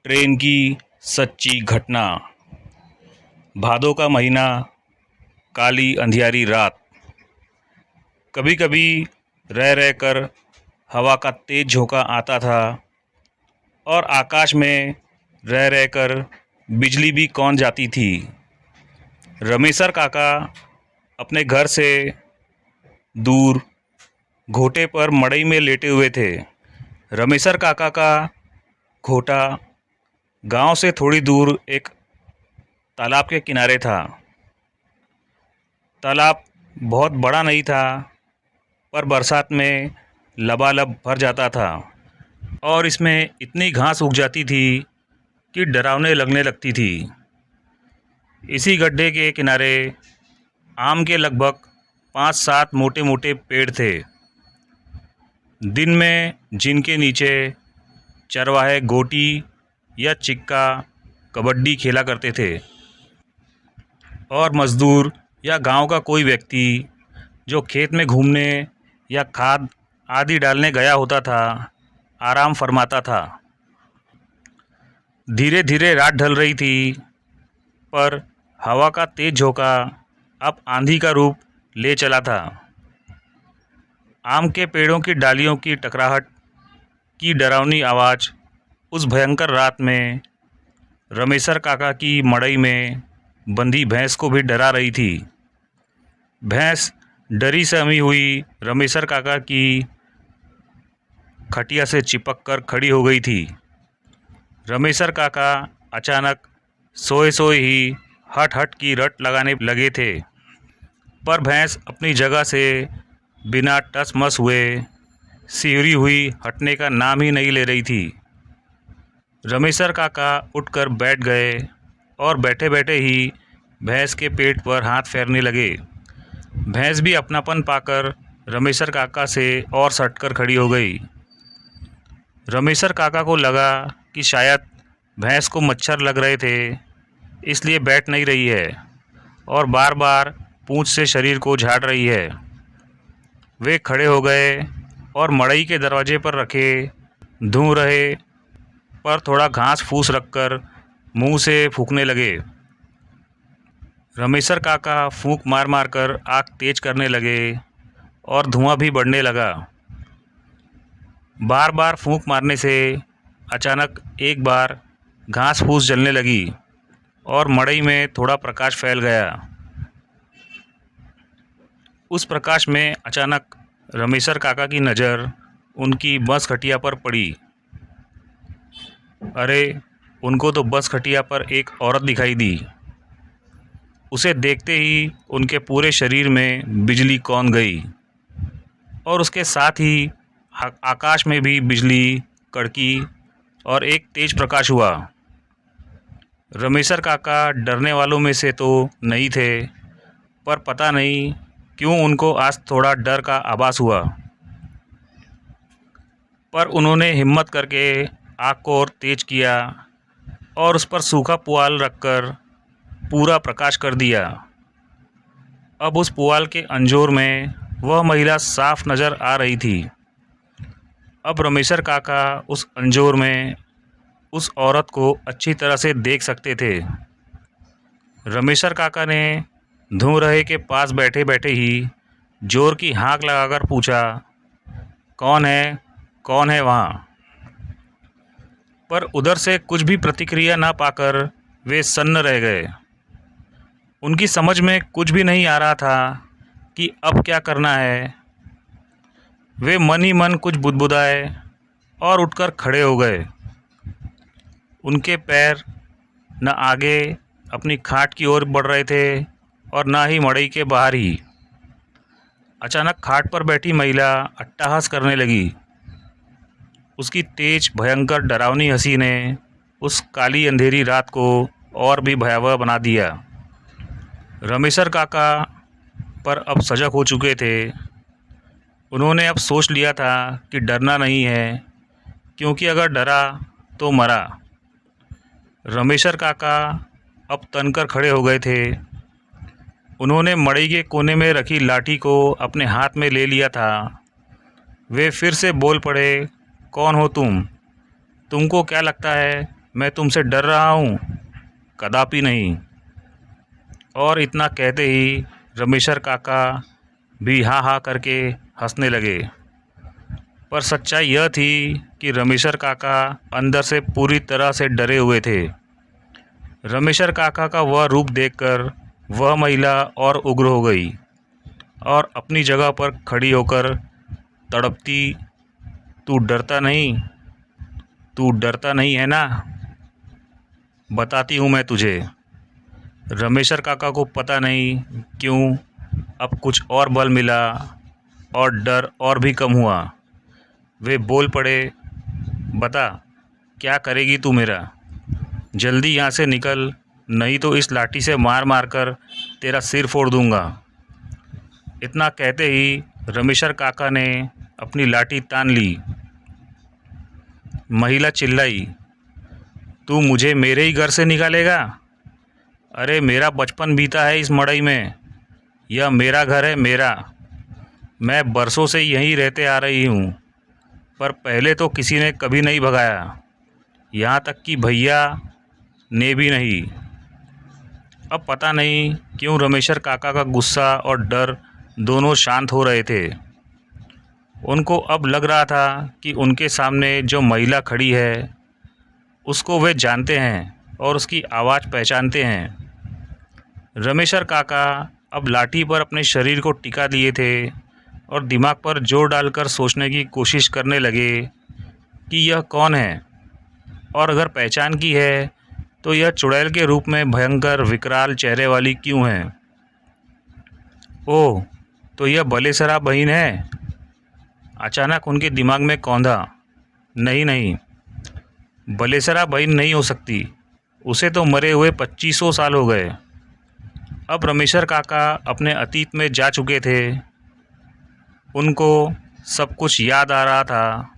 Train की सच्ची घटना। भादों का महीना, काली अंधियारी रात। कभी कभी रह रह कर हवा का तेज झोंका आता था और आकाश में रह रह कर बिजली भी कौंध जाती थी। रमेसर काका अपने घर से दूर घोटे पर मड़ई में लेटे हुए थे। रमेसर काका का घोटा गांव से थोड़ी दूर एक तालाब के किनारे था। तालाब बहुत बड़ा नहीं था, पर बरसात में लबालब भर जाता था और इसमें इतनी घास उग जाती थी कि डरावने लगने लगती थी। इसी गड्ढे के किनारे आम के लगभग 5-7 मोटे मोटे पेड़ थे। दिन में जिनके नीचे चरवाहे गोटी या चिक्का कबड्डी खेला करते थे और मज़दूर या गांव का कोई व्यक्ति जो खेत में घूमने या खाद आदि डालने गया होता था, आराम फरमाता था। धीरे धीरे रात ढल रही थी, पर हवा का तेज झोंका अब आंधी का रूप ले चला था। आम के पेड़ों की डालियों की टकराहट की डरावनी आवाज़ उस भयंकर रात में रमेसर काका की मड़ई में बंधी भैंस को भी डरा रही थी। भैंस डरी सहमी हुई रमेसर काका की खटिया से चिपक कर खड़ी हो गई थी। रमेसर काका अचानक सोए सोए ही हट हट की रट लगाने लगे थे, पर भैंस अपनी जगह से बिना टस मस हुए सिहरी हुई हटने का नाम ही नहीं ले रही थी। रमेसर काका उठकर बैठ गए और बैठे बैठे ही भैंस के पेट पर हाथ फेरने लगे। भैंस भी अपनापन पाकर रमेसर काका से और सटकर खड़ी हो गई। रमेसर काका को लगा कि शायद भैंस को मच्छर लग रहे थे, इसलिए बैठ नहीं रही है और बार बार पूंछ से शरीर को झाड़ रही है। वे खड़े हो गए और मड़ई के दरवाजे पर रखे धूं रहे पर थोड़ा घास फूस रखकर मुंह से फूंकने लगे। रमेसर काका फूंक मार मार कर आग तेज करने लगे और धुआं भी बढ़ने लगा। बार बार फूंक मारने से अचानक एक बार घास फूस जलने लगी और मड़ई में थोड़ा प्रकाश फैल गया। उस प्रकाश में अचानक रमेसर काका की नज़र उनकी बस खटिया पर पड़ी। अरे, उनको तो बस खटिया पर एक औरत दिखाई दी। उसे देखते ही उनके पूरे शरीर में बिजली कौंध गई और उसके साथ ही आकाश में भी बिजली कड़की और एक तेज प्रकाश हुआ। रमेसर काका डरने वालों में से तो नहीं थे, पर पता नहीं क्यों उनको आज थोड़ा डर का आभास हुआ। पर उन्होंने हिम्मत करके आग को और तेज किया और उस पर सूखा पुआल रखकर पूरा प्रकाश कर दिया। अब उस पुआल के अंजोर में वह महिला साफ नज़र आ रही थी। अब रमेसर काका उस अंजोर में उस औरत को अच्छी तरह से देख सकते थे। रमेसर काका ने धूं रहे के पास बैठे बैठे ही जोर की हाँक लगाकर पूछा, कौन है वहाँ? पर उधर से कुछ भी प्रतिक्रिया ना पाकर वे सन्न रह गए। उनकी समझ में कुछ भी नहीं आ रहा था कि अब क्या करना है। वे मन ही मन कुछ बुदबुदाए और उठकर खड़े हो गए। उनके पैर न आगे अपनी खाट की ओर बढ़ रहे थे और न ही मड़ई के बाहर ही। अचानक खाट पर बैठी महिला अट्टहास करने लगी। उसकी तेज भयंकर डरावनी हंसी ने उस काली अंधेरी रात को और भी भयावह बना दिया। रमेसर काका पर अब सजग हो चुके थे। उन्होंने अब सोच लिया था कि डरना नहीं है, क्योंकि अगर डरा तो मरा। रमेसर काका अब तनकर खड़े हो गए थे। उन्होंने मड़ई के कोने में रखी लाठी को अपने हाथ में ले लिया था। वे फिर से बोल पड़े, कौन हो तुम? तुमको क्या लगता है मैं तुमसे डर रहा हूँ? कदापि नहीं। और इतना कहते ही रमेशर काका भी हाँ हाँ करके हंसने लगे। पर सच्चाई यह थी कि रमेशर काका अंदर से पूरी तरह से डरे हुए थे। रमेशर काका का वह रूप देखकर वह महिला और उग्र हो गई और अपनी जगह पर खड़ी होकर तड़पती, तू डरता नहीं? तू डरता नहीं है ना? बताती हूँ मैं तुझे। रमेशर काका को पता नहीं क्यों अब कुछ और बल मिला और डर और भी कम हुआ। वे बोल पड़े, बता, क्या करेगी तू मेरा? जल्दी यहाँ से निकल, नहीं तो इस लाठी से मार मार कर तेरा सिर फोड़ दूंगा। इतना कहते ही रमेशर काका ने अपनी लाठी तान ली। महिला चिल्लाई, तू मुझे मेरे ही घर से निकालेगा? अरे मेरा बचपन बीता है इस मड़ई में, यह मेरा घर है, मेरा। मैं बरसों से यहीं रहते आ रही हूँ, पर पहले तो किसी ने कभी नहीं भगाया, यहाँ तक कि भैया ने भी नहीं। अब पता नहीं क्यों रमेशर काका का गुस्सा और डर दोनों शांत हो रहे थे। उनको अब लग रहा था कि उनके सामने जो महिला खड़ी है उसको वे जानते हैं और उसकी आवाज़ पहचानते हैं। रमेशर काका अब लाठी पर अपने शरीर को टिका लिए थे और दिमाग पर जोर डालकर सोचने की कोशिश करने लगे कि यह कौन है, और अगर पहचान की है तो यह चुड़ैल के रूप में भयंकर विकराल चेहरे वाली क्यों है। ओह, तो यह बलेसरा बहन है। अचानक उनके दिमाग में कौंधा, नहीं नहीं, बलेसरा बहन नहीं हो सकती, उसे तो मरे हुए 2500 साल हो गए। अब रमेशर काका अपने अतीत में जा चुके थे, उनको सब कुछ याद आ रहा था।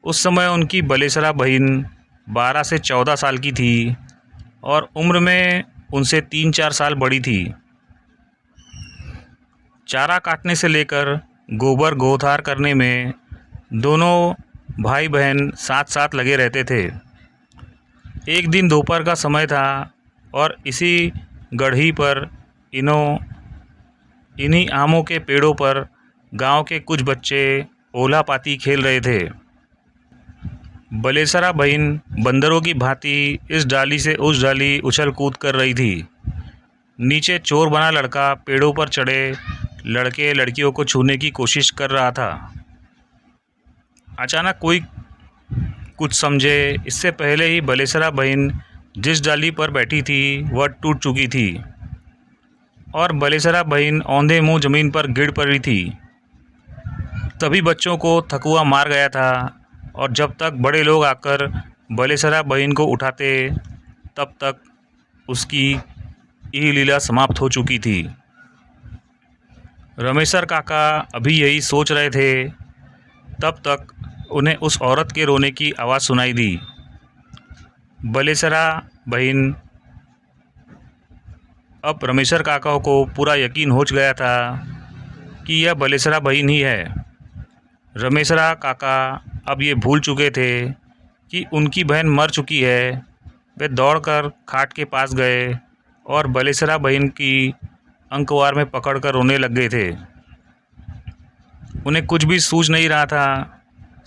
उस समय उनकी बलेसरा बहन 12 से 14 साल की थी और उम्र में उनसे 3-4 साल बड़ी थी। चारा काटने से लेकर गोबर गोथार करने में दोनों भाई बहन साथ साथ लगे रहते थे। एक दिन दोपहर का समय था और इसी गढ़ी पर इन्हीं आमों के पेड़ों पर गांव के कुछ बच्चे ओला पाती खेल रहे थे। बलेसरा बहन बंदरों की भांति इस डाली से उस डाली उछल कूद कर रही थी। नीचे चोर बना लड़का पेड़ों पर चढ़े लड़के लड़कियों को छूने की कोशिश कर रहा था। अचानक कोई कुछ समझे इससे पहले ही बलेसरा बहन जिस डाली पर बैठी थी वह टूट चुकी थी और बलेसरा बहन औंधे मुंह ज़मीन पर गिर पड़ी थी। तभी बच्चों को थकुआ मार गया था और जब तक बड़े लोग आकर बलेसरा बहन को उठाते तब तक उसकी यह लीला समाप्त हो चुकी थी। रमेशर काका अभी यही सोच रहे थे, तब तक उन्हें उस औरत के रोने की आवाज़ सुनाई दी। बलेसरा बहन, अब रमेशर काका को पूरा यकीन हो गया था कि यह बलेसरा बहन ही है। रमेशरा काका अब ये भूल चुके थे कि उनकी बहन मर चुकी है। वे दौड़कर खाट के पास गए और बलेसरा बहन की अंकवार में पकड़कर रोने लग गए थे। उन्हें कुछ भी सूझ नहीं रहा था।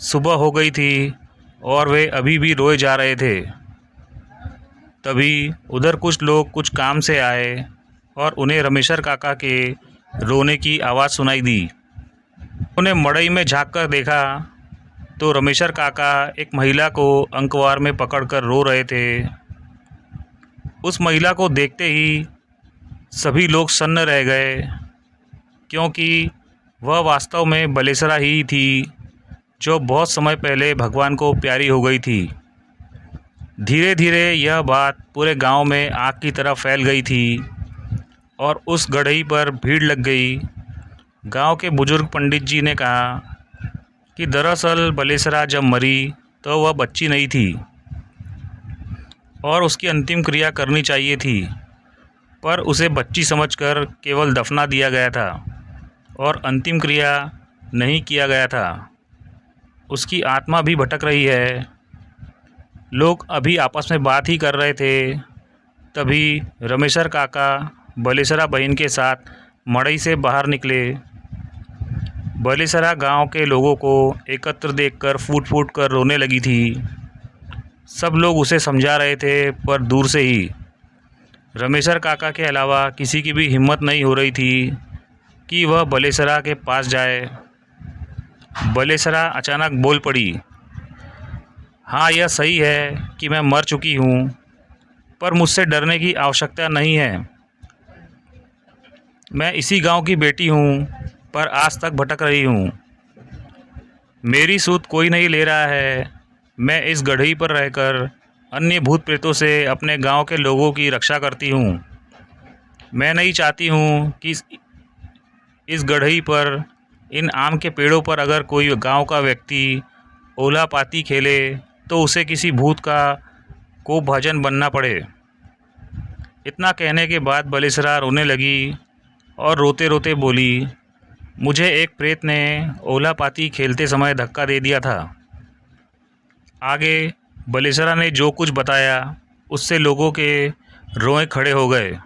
सुबह हो गई थी और वे अभी भी रोए जा रहे थे। तभी उधर कुछ लोग कुछ काम से आए और उन्हें रमेशर काका के रोने की आवाज़ सुनाई दी। उन्हें मड़ई में झांक कर देखा तो रमेशर काका एक महिला को अंकवार में पकड़कर रो रहे थे। उस महिला को देखते ही सभी लोग सन्न रह गए, क्योंकि वह वास्तव में बलेसरा ही थी जो बहुत समय पहले भगवान को प्यारी हो गई थी। धीरे धीरे यह बात पूरे गांव में आग की तरह फैल गई थी और उस गढ़ई पर भीड़ लग गई। गांव के बुजुर्ग पंडित जी ने कहा कि दरअसल बलेसरा जब मरी तो वह बच्ची नहीं थी और उसकी अंतिम क्रिया करनी चाहिए थी, पर उसे बच्ची समझकर केवल दफना दिया गया था और अंतिम क्रिया नहीं किया गया था। उसकी आत्मा भी भटक रही है। लोग अभी आपस में बात ही कर रहे थे, तभी रमेशर काका बलेसरा बहन के साथ मड़ई से बाहर निकले। बलेसरा गांव के लोगों को एकत्र देखकर फूट फूट कर रोने लगी थी। सब लोग उसे समझा रहे थे, पर दूर से ही। रमेशर काका के अलावा किसी की भी हिम्मत नहीं हो रही थी कि वह बलेसरा के पास जाए। बलेसरा अचानक बोल पड़ी, हाँ, यह सही है कि मैं मर चुकी हूँ, पर मुझसे डरने की आवश्यकता नहीं है। मैं इसी गांव की बेटी हूँ, पर आज तक भटक रही हूँ। मेरी सूध कोई नहीं ले रहा है। मैं इस गढ़ी पर रहकर अन्य भूत प्रेतों से अपने गांव के लोगों की रक्षा करती हूँ। मैं नहीं चाहती हूँ कि इस गढ़ी पर, इन आम के पेड़ों पर अगर कोई गांव का व्यक्ति ओला पाती खेले तो उसे किसी भूत का को भजन बनना पड़े। इतना कहने के बाद बलेसरा रोने लगी और रोते रोते बोली, मुझे एक प्रेत ने ओला पाती खेलते समय धक्का दे दिया था। आगे बलेसरा ने जो कुछ बताया उससे लोगों के रोए खड़े हो गए।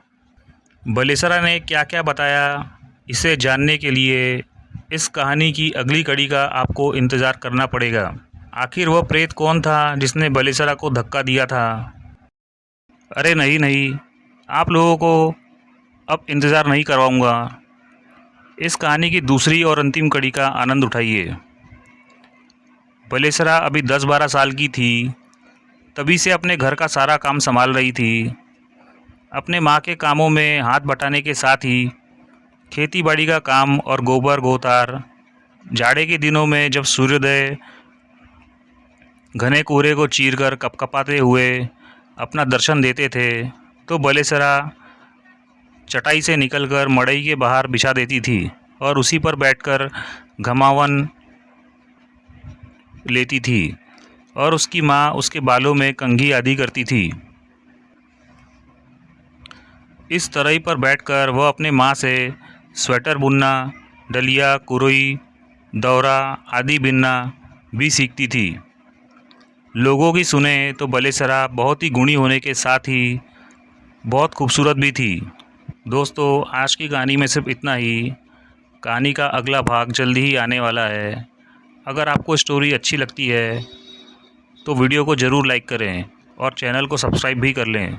बलेसरा ने क्या क्या बताया, इसे जानने के लिए इस कहानी की अगली कड़ी का आपको इंतज़ार करना पड़ेगा। आखिर वह प्रेत कौन था जिसने बलेसरा को धक्का दिया था? अरे नहीं, आप लोगों को अब इंतज़ार नहीं करवाऊँगा। इस कहानी की दूसरी और अंतिम कड़ी का आनंद उठाइए। बलेसरा अभी 10-12 साल की थी। तभी से अपने घर का सारा काम संभाल रही थी। अपने माँ के कामों में हाथ बटाने के साथ ही खेती बाड़ी का काम और गोबर गोतार। जाड़े के दिनों में जब सूर्योदय घने कोहरे को चीरकर कपकपाते हुए अपना दर्शन देते थे, तो बलेसरा चटाई से निकलकर मड़ई के बाहर बिछा देती थी और उसी पर बैठकर घमावन लेती थी और उसकी माँ उसके बालों में कंघी आदि करती थी। इस तरह पर बैठकर वह अपने माँ से स्वेटर बुनना, डलिया, कुरोई, दौरा आदि बिनना भी सीखती थी। लोगों की सुने तो बलेसरा बहुत ही गुणी होने के साथ ही बहुत खूबसूरत भी थी। दोस्तों, आज की कहानी में सिर्फ इतना ही। कहानी का अगला भाग जल्दी ही आने वाला है। अगर आपको स्टोरी अच्छी लगती है तो वीडियो को ज़रूर लाइक करें और चैनल को सब्सक्राइब भी कर लें,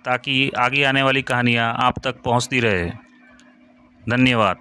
ताकि आगे आने वाली कहानियाँ आप तक पहुँचती रहे। धन्यवाद।